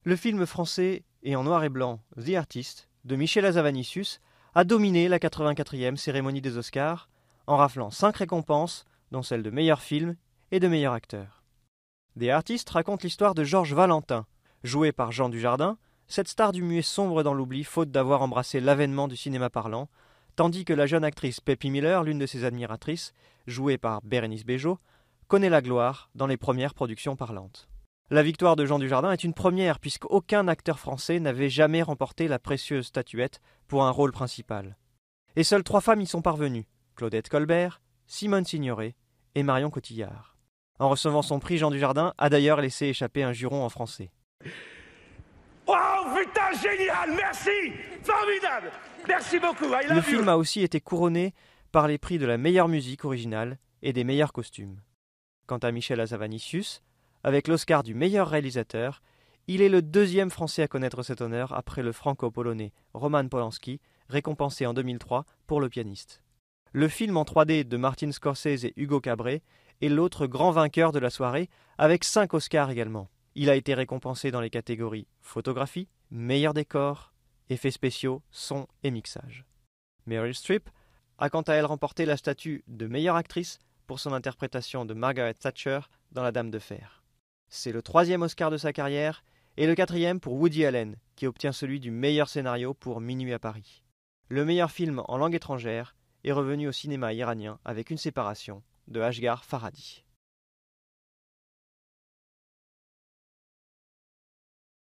Le film français et en noir et blanc The Artist de Michel Hazanavicius a dominé la 84e cérémonie des Oscars en raflant 5 récompenses, dont celle de meilleur film et de meilleur acteur. The Artist raconte l'histoire de Georges Valentin, joué par Jean Dujardin, cette star du muet sombre dans l'oubli faute d'avoir embrassé l'avènement du cinéma parlant, tandis que la jeune actrice Peppy Miller, l'une de ses admiratrices, jouée par Bérénice Bejo, connaît la gloire dans les premières productions parlantes. La victoire de Jean Dujardin est une première puisqu'aucun acteur français n'avait jamais remporté la précieuse statuette pour un rôle principal. Et seules 3 femmes y sont parvenues, Claudette Colbert, Simone Signoret et Marion Cotillard. En recevant son prix, Jean Dujardin a d'ailleurs laissé échapper un juron en français. Oh putain, génial, merci, formidable, merci beaucoup. Le film a aussi été couronné par les prix de la meilleure musique originale et des meilleurs costumes. Quant à Michel Hazanavicius, avec l'Oscar du meilleur réalisateur, il est le 2e Français à connaître cet honneur après le franco-polonais Roman Polanski, récompensé en 2003 pour Le pianiste. Le film en 3D de Martin Scorsese et Hugo Cabret est l'autre grand vainqueur de la soirée, avec 5 Oscars également. Il a été récompensé dans les catégories photographie, meilleur décor, effets spéciaux, son et mixage. Meryl Streep a quant à elle remporté la statue de meilleure actrice pour son interprétation de Margaret Thatcher dans La Dame de Fer. C'est le 3e Oscar de sa carrière et le 4e pour Woody Allen, qui obtient celui du meilleur scénario pour Minuit à Paris. Le meilleur film en langue étrangère est revenu au cinéma iranien avec Une séparation de Ashghar Farhadi.